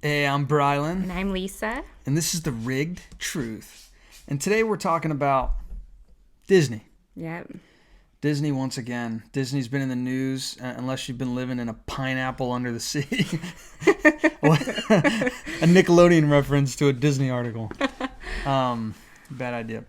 Hey, I'm Brylan, And I'm Lisa. and this is The Rigged Truth. And today we're talking about Disney. Yep. Disney once again. Disney's been in the news unless you've been living in a pineapple under the sea. A Nickelodeon reference to a Disney article. Bad idea.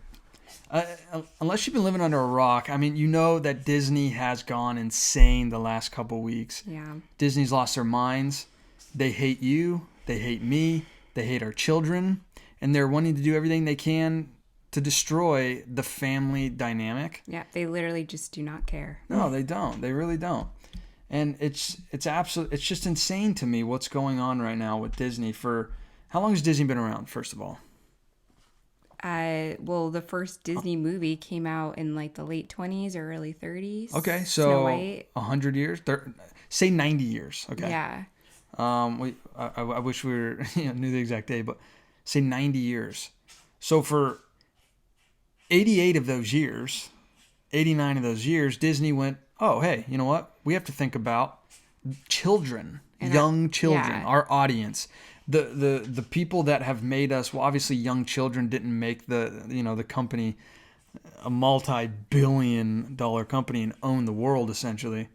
Unless you've been living under a rock, I mean, you know that Disney has gone insane the last couple weeks. Yeah. Disney's lost their minds. They hate you. They hate me. They hate our children. And they're wanting to do everything they can to destroy the family dynamic. Yeah. They literally just do not care. No, they don't. They really don't. And it's just insane to me what's going on right now with Disney. For how long has Disney been around, first of all? Well, the first Disney movie came out in like the late 20s or early 30s. Okay, Snow so White. 100 years? Say 90 years. Okay. Yeah. I wish we were knew the exact date, but say 90 years. So for 88 of those years, 89 of those years, Disney went, oh, hey, you know what? We have to think about children, And young children, yeah. our audience. The people that have made us, well, obviously young children didn't make the company a multi-billion-dollar company and own the world essentially.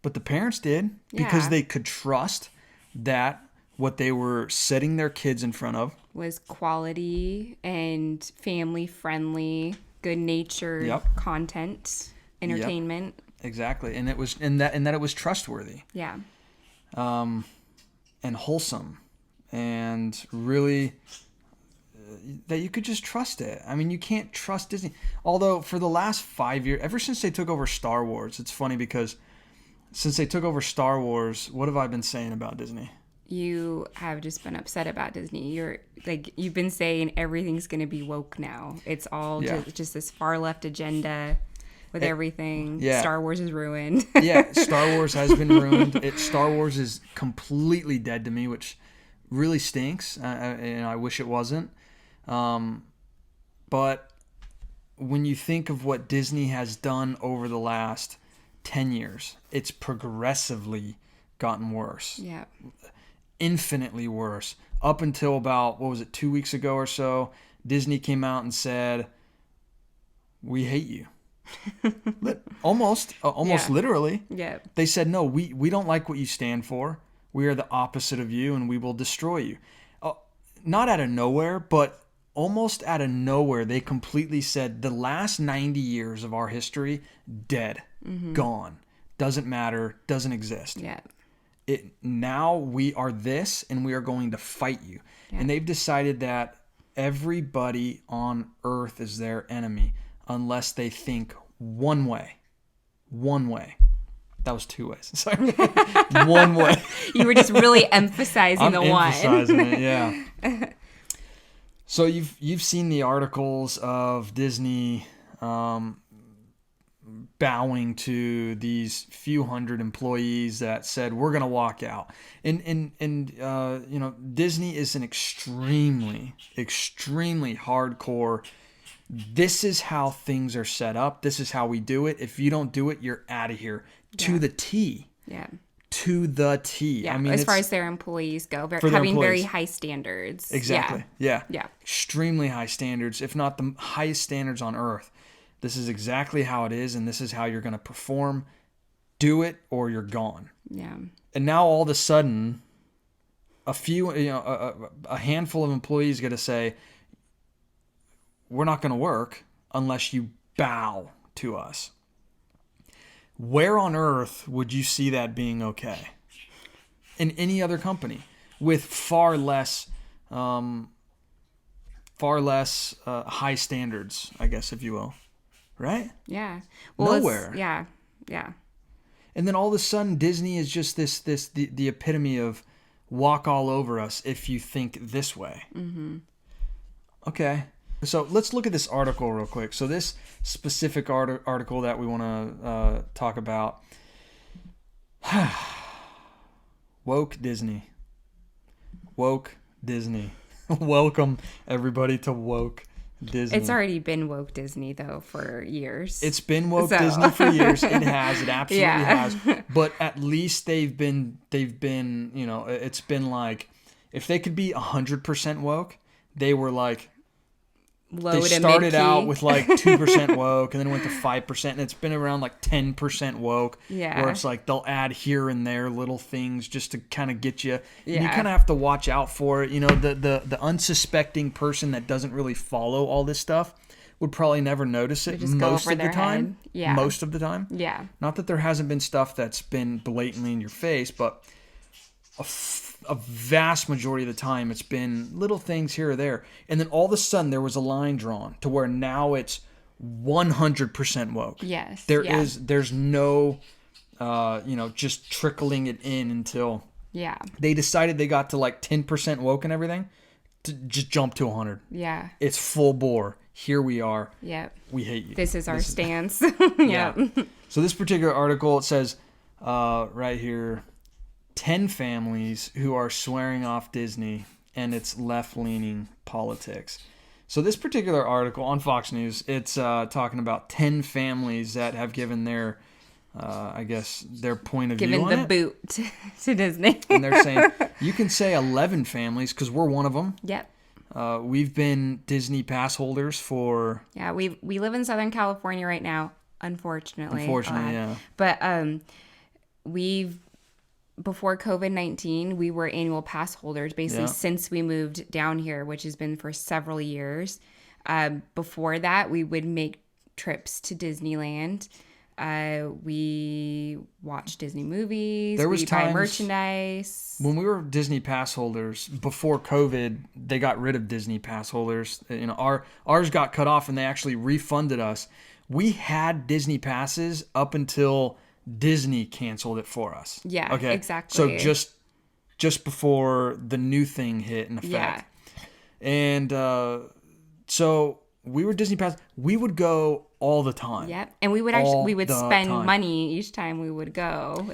But the parents did because Yeah. they could trust that what they were setting their kids in front of. Was quality and family friendly, good natured Yep. content, entertainment. Exactly. And it was that it was trustworthy Yeah. and wholesome and really that you could just trust it. I mean, you can't trust Disney. Although for the last 5 years, ever since they took over Star Wars, it's funny because since they took over Star Wars, what have I been saying about Disney? You have just been upset about Disney. You've been saying everything's going to be woke now. It's all Yeah. just this far left agenda with everything. yeah. Star Wars is ruined. Yeah, Star Wars has been ruined. Star Wars is completely dead to me, which really stinks. I wish it wasn't. But when you think of what Disney has done over the last 10 years, it's progressively gotten worse. Yeah. Infinitely worse. Up until about, 2 weeks ago or so, Disney came out and said, we hate you. Almost Yeah. literally. Yeah. They said, no, we don't like what you stand for. We are the opposite of you and we will destroy you. Not out of nowhere, but almost out of nowhere, they completely said the last 90 years of our history, dead, gone, doesn't matter, doesn't exist. Yeah. Now we are this and we are going to fight you. Yeah. And they've decided that everybody on earth is their enemy unless they think one way. That was two ways. Sorry. One way. You were just really emphasizing I'm the emphasizing one. it, yeah. So you've seen the articles of Disney bowing to these few hundred employees that said we're going to walk out. And Disney is an extremely hardcore. This is how things are set up. This is how we do it. If you don't do it, you're out of here. To the T. Yeah. To the T. Yeah. I mean, as far as their employees go, for their having very employees. high standards. Exactly. Yeah. Yeah. Extremely high standards, if not the highest standards on earth. This is exactly how it is, and this is how you're going to perform. Do it, or you're gone. Yeah. And now all of a sudden, a handful of employees got to say, "We're not going to work unless you bow to us." Where on earth would you see that being okay? In any other company with far less high standards, I guess, if you will. Right? Yeah. Well, Nowhere. Yeah. Yeah. And then all of a sudden, Disney is just the epitome of walk all over us if you think this way. Mm-hmm. Okay. So let's look at this article real quick. So this specific article that we want to talk about, woke Disney. Welcome everybody to woke Disney. It's already been woke Disney though for years. It's been woke Disney for years. It has. It absolutely Yeah. has. But at least they've been. It's been like if they could be 100% woke, they were like, Low they to started mid-key. out with like 2% woke and then went to 5%, and it's been around like 10% woke. Yeah. Where it's like they'll add here and there little things just to kind of get you. And you Yeah. kind of have to watch out for it. You know, the unsuspecting person that doesn't really follow all this stuff would probably never notice it just go most over of the their time. head. Yeah. Most of the time. Yeah. Not that there hasn't been stuff that's been blatantly in your face, but a vast majority of the time it's been little things here or there. And then all of a sudden there was a line drawn to where now it's 100% woke. Yes. There's no, just trickling it in until Yeah. they decided they got to like 10% woke and everything to just jump to 100. Yeah. It's full bore. Here we are. Yep. We hate you. This is our stance. Yeah. So this particular article, it says right here, 10 families who are swearing off Disney and its left-leaning politics. So this particular article on Fox News, it's talking about 10 families that have given their, their point of view Given on the it. boot to Disney. And they're saying, you can say 11 families because we're one of them. Yep. We've been Disney pass holders for... Yeah, we live in Southern California right now, unfortunately. Yeah. But before COVID-19, we were annual pass holders basically since we moved down here, which has been for several years. Before that, we would make trips to Disneyland. We watch Disney movies. There was we buy times merchandise. when we were Disney pass holders before COVID. They got rid of Disney pass holders. You know, ours got cut off, and they actually refunded us. We had Disney passes up until Disney canceled it for us. Yeah, okay, exactly. So just before the new thing hit in effect. Yeah. And so we were Disney pass. We would go all the time. Yep. And we would spend money each time we would go.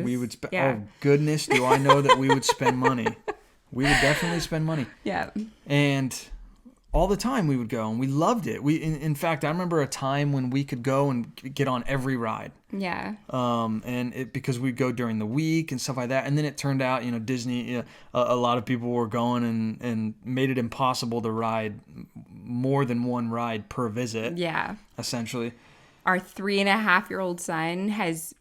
We would spend. Oh goodness, do I know that we would spend money? We would definitely spend money. Yeah. And all the time we would go, and we loved it. In fact, I remember a time when we could go and get on every ride. Yeah. Because we'd go during the week and stuff like that. And then it turned out, Disney, a lot of people were going and made it impossible to ride more than one ride per visit. Yeah. Essentially. Our 3.5-year-old son has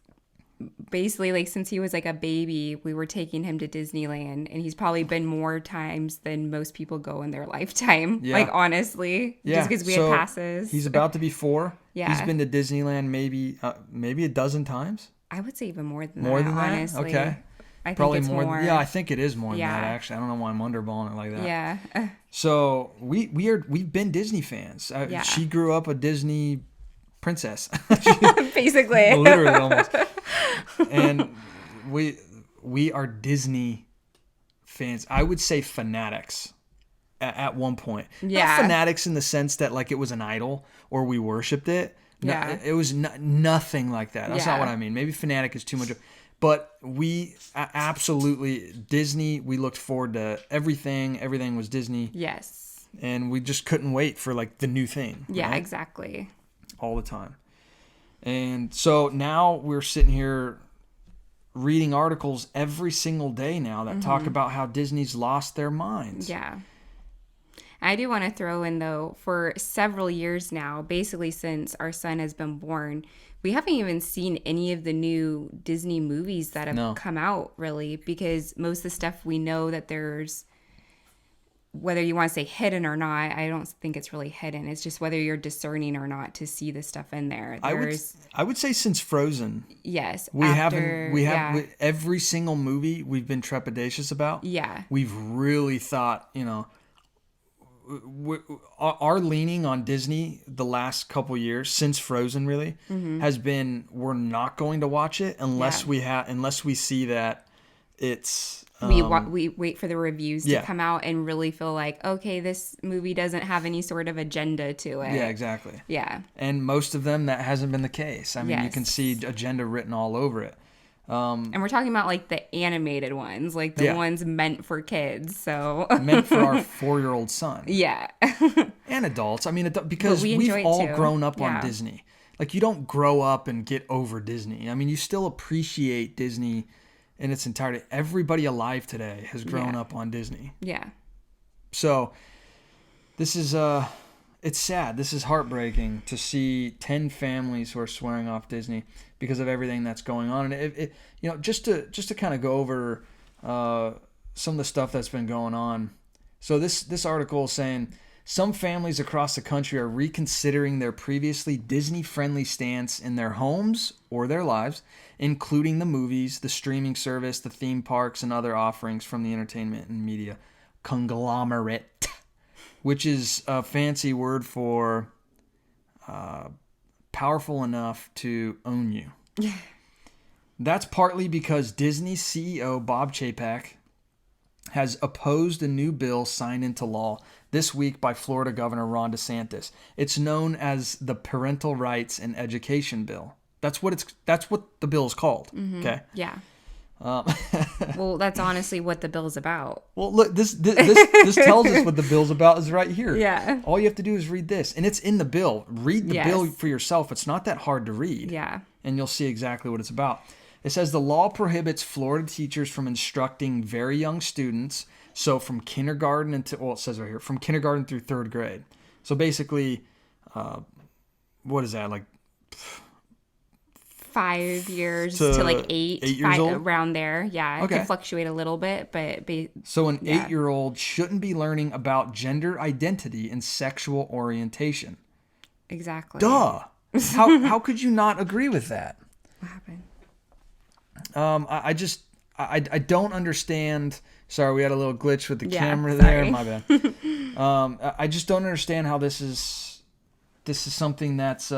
basically, like, since he was like a baby, we were taking him to Disneyland, and he's probably been more times than most people go in their lifetime. Yeah. Like, honestly, just because we had passes. He's about to be 4. Yeah. He's been to Disneyland maybe a dozen times. I would say even more than More that, than that? honestly. Okay. I Probably think it's more. Yeah, I think it is more than Yeah. that, actually. I don't know why I'm underballing it like that. Yeah. So we've been Disney fans. Yeah. She grew up a Disney princess. Basically. Literally almost. And we are Disney fans. I would say fanatics at one point. Yeah. Not fanatics in the sense that like it was an idol or we worshipped it. Yeah. It was nothing like that. That's not what I mean. Maybe fanatic is too much. But we absolutely, Disney, we looked forward to everything. Everything was Disney. Yes. And we just couldn't wait for like the new thing. Yeah, right? exactly. All the time. And so now we're sitting here reading articles every single day now that talk about how Disney's lost their minds. Yeah. I do want to throw in, though, for several years now, basically since our son has been born, we haven't even seen any of the new Disney movies that have come out, really, because most of the stuff we know that there's, whether you want to say hidden or not, I don't think it's really hidden. It's just whether you're discerning or not to see the stuff in there. I would say since Frozen. Yes. We have every single movie we've been trepidatious about. Yeah. We've really thought, our leaning on Disney the last couple years since Frozen really has been we're not going to watch it unless we see that it's we wait for the reviews to come out and really feel like, okay, this movie doesn't have any sort of agenda to it. Yeah, exactly. Yeah. And most of them that hasn't been the case. I mean, you can see agenda written all over it. And we're talking about like the animated ones, like the ones meant for kids. So meant for our 4-year-old son. Yeah. And adults. I mean, because we've all grown up on Disney. Like, you don't grow up and get over Disney. I mean, you still appreciate Disney in its entirety. Everybody alive today has grown up on Disney. Yeah. So this is it's sad. This is heartbreaking to see 10 families who are swearing off Disney because of everything that's going on. And it just to kind of go over some of the stuff that's been going on. So this article is saying some families across the country are reconsidering their previously Disney-friendly stance in their homes or their lives, including the movies, the streaming service, the theme parks, and other offerings from the entertainment and media conglomerate, which is a fancy word for powerful enough to own you. That's partly because Disney CEO Bob Chapek has opposed a new bill signed into law this week by Florida Governor Ron DeSantis. It's known as the Parental Rights and Education Bill. That's what the bill is called. Mm-hmm. Okay. Yeah. Well, that's honestly what the bill's about. Well, look, this tells us what the bill's about is right here. Yeah. All you have to do is read this, and it's in the bill. Read the bill for yourself. It's not that hard to read. Yeah. And you'll see exactly what it's about. It says the law prohibits Florida teachers from instructing very young students, so from kindergarten it says right here, from kindergarten through third grade. So basically, what is that, like 5 years to like 8 years old? Around there. Yeah, it Okay. can fluctuate a little bit, but so an 8-year-old shouldn't be learning about gender identity and sexual orientation. Exactly. Duh. How could you not agree with that? What happened? I don't understand. Sorry, we had a little glitch with the camera sorry. there. My bad. I just don't understand how this is something that's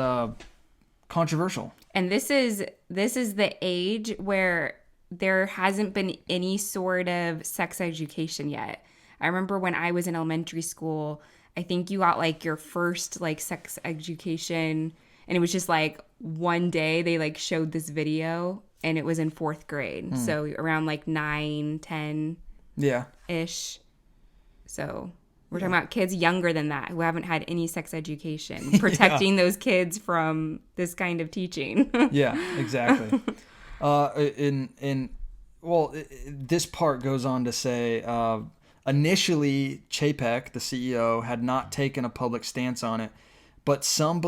controversial. And this is the age where there hasn't been any sort of sex education yet. I remember when I was in elementary school, I think you got like your first like sex education, and it was just like one day they like showed this video, and it was in 4th grade. So around like 9, 10 ish. So we're talking about kids younger than that who haven't had any sex education, protecting those kids from this kind of teaching. Yeah, exactly. This part goes on to say, initially Chapek, the CEO, had not taken a public stance on it, but some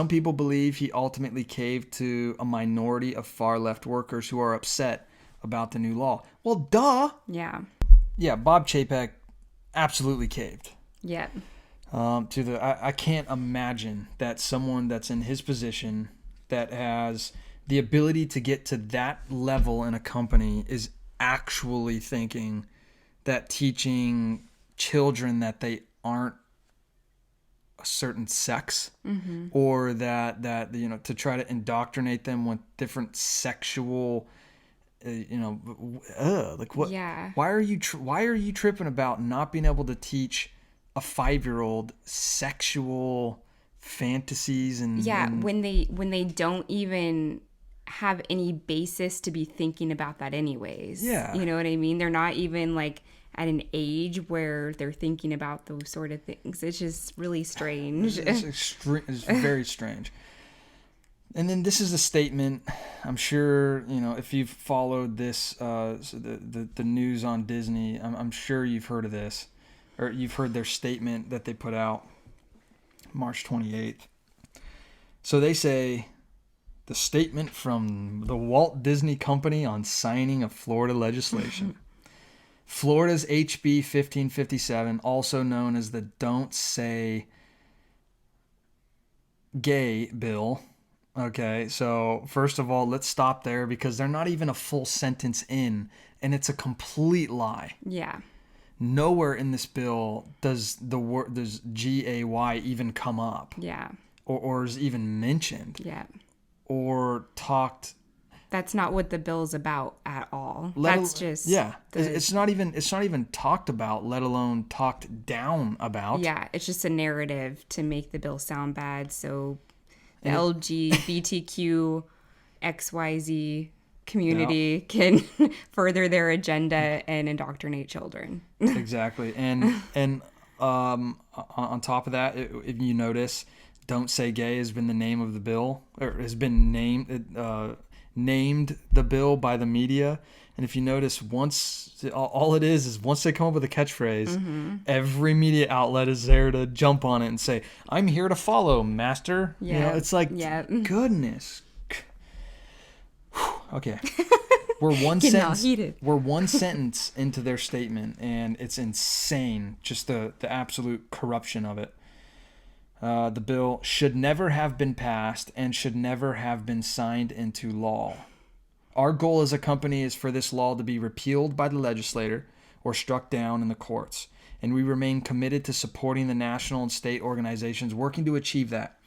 people believe he ultimately caved to a minority of far-left workers who are upset about the new law. Well, duh. Yeah. Yeah, Bob Chapek absolutely caved. Yeah. I can't imagine that someone that's in his position that has the ability to get to that level in a company is actually thinking that teaching children that they aren't a certain sex, or that to try to indoctrinate them with different sexual like what? Yeah. Why are you tripping about not being able to teach a 5-year-old sexual fantasies and when they don't even have any basis to be thinking about that anyways. Yeah. You know what I mean? They're not even like at an age where they're thinking about those sort of things. It's just really strange. It's very strange. And then this is a statement. I'm sure, if you've followed this, the news on Disney, I'm sure you've heard of this, or you've heard their statement that they put out March 28th. So they say, the statement from the Walt Disney Company on signing of Florida legislation. Florida's HB 1557, also known as the Don't Say Gay bill. Okay, so first of all, let's stop there because they're not even a full sentence in, and it's a complete lie. Yeah. Nowhere in this bill does does GAY even come up. Yeah. Or is even mentioned. Yeah. Or talked. That's not what the bill's about at all. It's not even talked about, let alone talked down about. Yeah, it's just a narrative to make the bill sound bad. So the LGBTQ XYZ community can further their agenda and indoctrinate children. Exactly. And on top of that, if you notice, Don't Say Gay has been the name of the bill, or has been named the bill by the media. And if you notice, all it is once they come up with a catchphrase, every media outlet is there to jump on it and say, "I'm here to follow, master." Yeah. It's like, goodness. Okay. We're one sentence into their statement, and it's insane, just the absolute corruption of it. The bill should never have been passed and should never have been signed into law. Our goal as a company is for this law to be repealed by the legislature or struck down in the courts, and we remain committed to supporting the national and state organizations working to achieve that.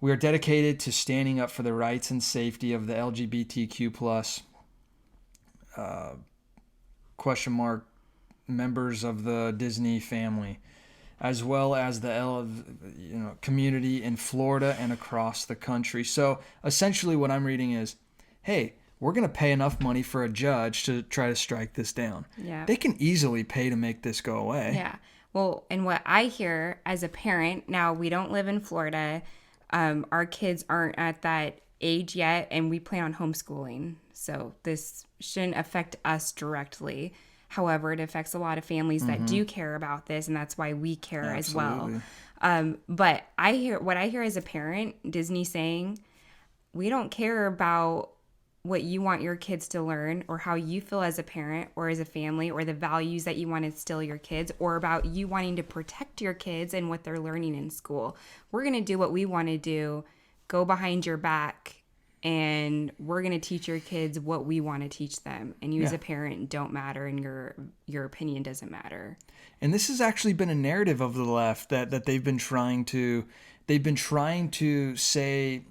We are dedicated to standing up for the rights and safety of the LGBTQ plus members of the Disney family, as well as the community in Florida and across the country. So essentially what I'm reading is, hey, we're going to pay enough money for a judge to try to strike this down. Yeah. They can easily pay to make this go away. Yeah. Well, and what I hear as a parent, now we don't live in Florida. Our kids aren't at that age yet, and we plan on homeschooling. So this shouldn't affect us directly. However, it affects a lot of families that do care about this, and that's why we care as well. But what I hear as a parent, Disney saying, we don't care about what you want your kids to learn or how you feel as a parent or as a family or the values that you want to instill your kids or about you wanting to protect your kids and what they're learning in school. We're going to do what we want to do, go behind your back, and we're going to teach your kids what we want to teach them. And you as a parent don't matter, and your opinion doesn't matter. And this has actually been a narrative of the left that they've been trying to say,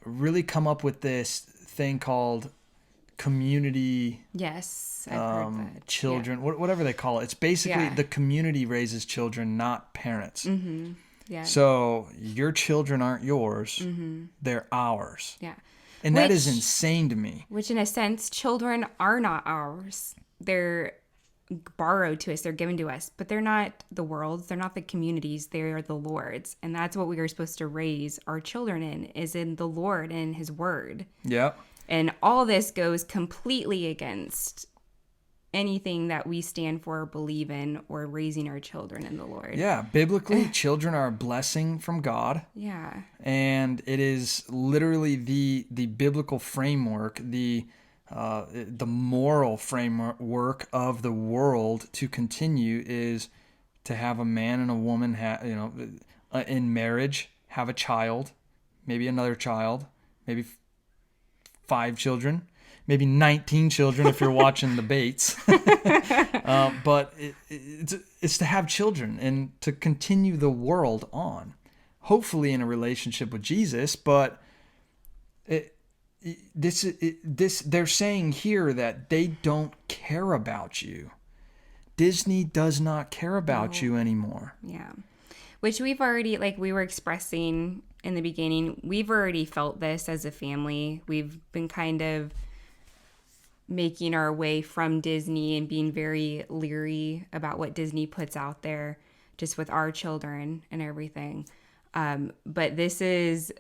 really come up with this thing called community. Yes, I've heard that. Children, whatever they call it. It's basically the community raises children, not parents. Mm-hmm. Yeah. So your children aren't yours; they're ours. Yeah. And that is insane to me. Which, in a sense, children are not ours. They're borrowed to us. They're given to us. But they're not the world's. They're not the communities. They are the Lord's. And that's what we are supposed to raise our children in, is in the Lord and His Word. Yeah. And all this goes completely against anything that we stand for or believe in or raising our children in the Lord. Yeah. Biblically, children are a blessing from God. Yeah. And it is literally the biblical framework, the moral framework of the world to continue is to have a man and a woman, in marriage, have a child, maybe another child, maybe 5 children, maybe 19 children if you're watching the Bates. But it's to have children and to continue the world on, hopefully in a relationship with Jesus. But they're saying here that they don't care about you. Disney does not care about you anymore. Yeah. Which we've already, like we were expressing in the beginning, we've already felt this as a family. We've been kind of making our way from Disney and being very leery about what Disney puts out there just with our children and everything. But this is,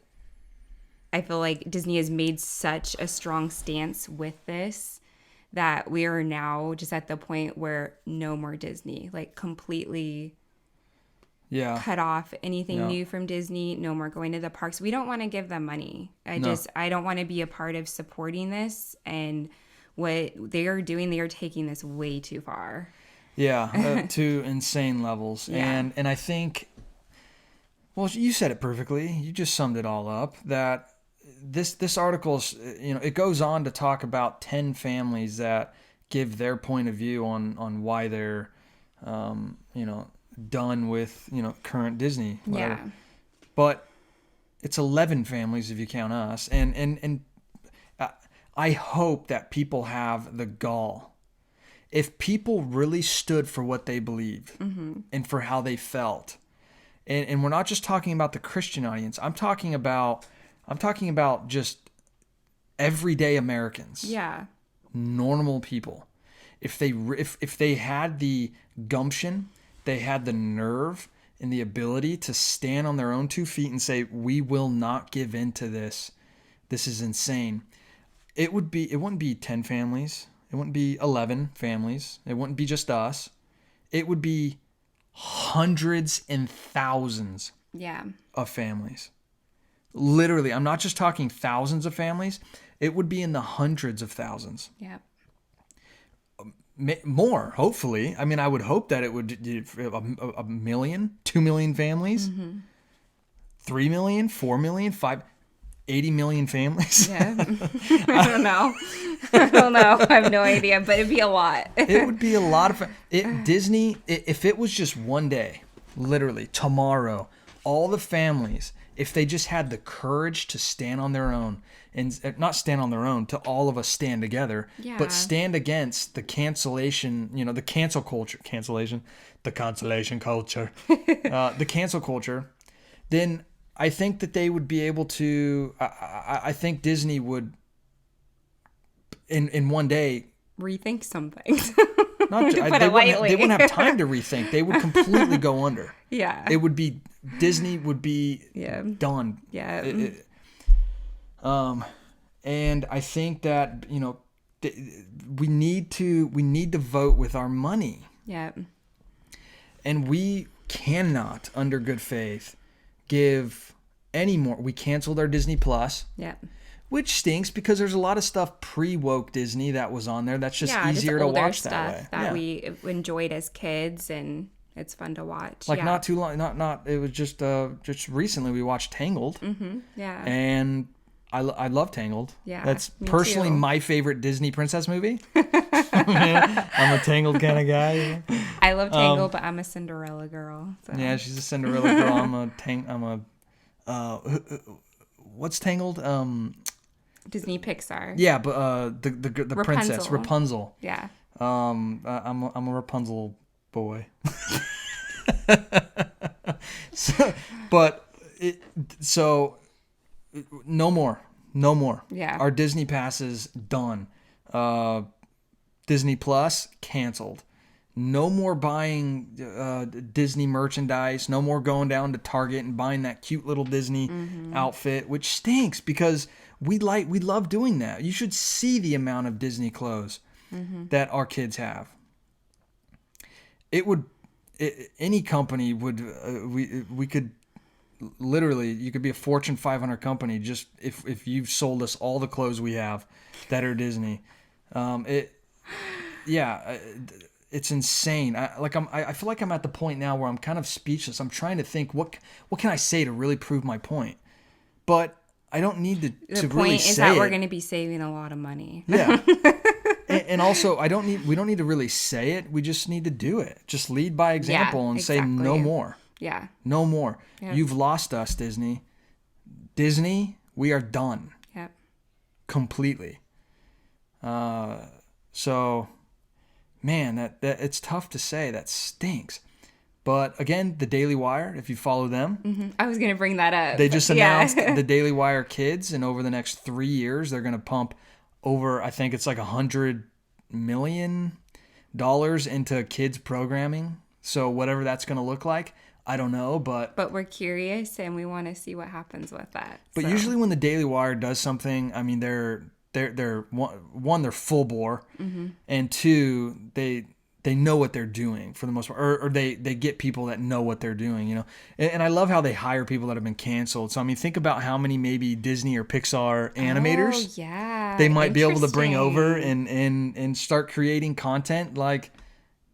I feel like Disney has made such a strong stance with this that we are now just at the point where no more Disney, like completely cut off anything new from Disney, no more going to the parks. We don't want to give them money. I don't want to be a part of supporting this, and what they are doing, they are taking this way too far. Yeah, to insane levels. Yeah. And I think, well, you said it perfectly. You just summed it all up, that this article is, it goes on to talk about 10 families that give their point of view on why they're, done with, current Disney. Whatever. Yeah. But it's 11 families if you count us. And I hope that people have the gall. If people really stood for what they believed and for how they felt, and we're not just talking about the Christian audience. I'm talking about just everyday Americans. Yeah. Normal people. If they had the gumption, they had the nerve and the ability to stand on their own 2 feet and say, we will not give in to this. This is insane. It wouldn't be 10 families. It wouldn't be 11 families. It wouldn't be just us. It would be hundreds and thousands of families. Literally, I'm not just talking thousands of families. It would be in the hundreds of thousands. Yeah. More, hopefully. I mean, I would hope that it would a million, 2 million families, 3 million, 4 million, 80 million families. Yeah. I don't know. I have no idea, but it'd be a lot. It would be a lot of Disney, if it was just one day, literally tomorrow, all the families, if they just had the courage to stand on their own, and not stand on their own, to all of us stand together, but stand against the cancellation, the cancel culture, the cancellation culture, the cancel culture, then I think that they would be able to, I think Disney would, in one day, rethink some things. They wouldn't have time to rethink. They would completely go under. Yeah. Disney would be done. Yeah. And I think that, we need to vote with our money. Yeah. And we cannot, under good faith, give any more. We canceled our Disney Plus. Yeah. Which stinks because there's a lot of stuff pre-woke Disney that was on there that's just easier to watch that way. That we enjoyed as kids, and it's fun to watch. Like not too long, not it was just recently we watched Tangled. Mm-hmm. Yeah. And I love Tangled. Yeah. That's personally my favorite Disney princess movie. I'm a Tangled kind of guy. I love Tangled, but I'm a Cinderella girl. So. Yeah, she's a Cinderella girl. What's Tangled? Disney Pixar. Yeah, but the princess Rapunzel. Yeah. I'm a Rapunzel boy. So no more. Yeah. Our Disney pass is done. Disney Plus canceled. No more buying Disney merchandise. No more going down to Target and buying that cute little Disney outfit, which stinks because we love doing that. You should see the amount of Disney clothes that our kids have. Any company would we could literally, you could be a Fortune 500 company just if you've sold us all the clothes we have that are Disney. It's insane. I feel like I'm at the point now where I'm kind of speechless. I'm trying to think what can I say to really prove my point, but I don't need to really say it. The point is that we're going to be saving a lot of money. Yeah. And also, we don't need to really say it. We just need to do it. Just lead by example and say no more. Yeah. No more. Yep. You've lost us, Disney. Disney, we are done. Yep. Completely. So, man, that it's tough to say. That stinks. But again, the Daily Wire, if you follow them. Mm-hmm. I was going to bring that up. They just announced the Daily Wire Kids, and over the next 3 years, they're going to pump over, I think it's like $100 million into kids programming. So whatever that's going to look like, I don't know, but we're curious and we want to see what happens with that. But usually when the Daily Wire does something, I mean, they're one, they're full bore, and two, they know what they're doing for the most part, or they get people that know what they're doing, And I love how they hire people that have been canceled. So I mean, think about how many maybe Disney or Pixar animators they might be able to bring over and start creating content like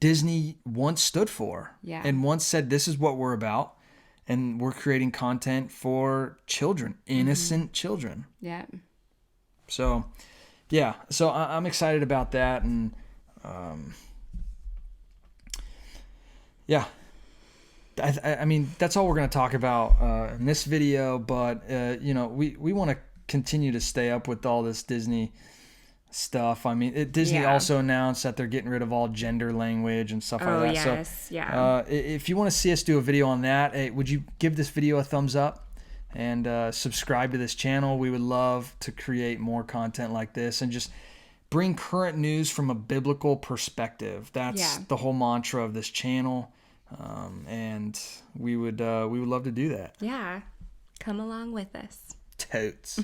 Disney once stood for, and once said, this is what we're about, and we're creating content for children, innocent children. Yeah. So, yeah. So I'm excited about that, and yeah. I mean, that's all we're going to talk about in this video, but we want to continue to stay up with all this Disney stuff. I mean, Disney also announced that they're getting rid of all gender language and stuff like that. Yes, so, if you want to see us do a video on that, would you give this video a thumbs up and subscribe to this channel? We would love to create more content like this and just bring current news from a biblical perspective. That's the whole mantra of this channel, and we would love to do that. Yeah, come along with us. Totes.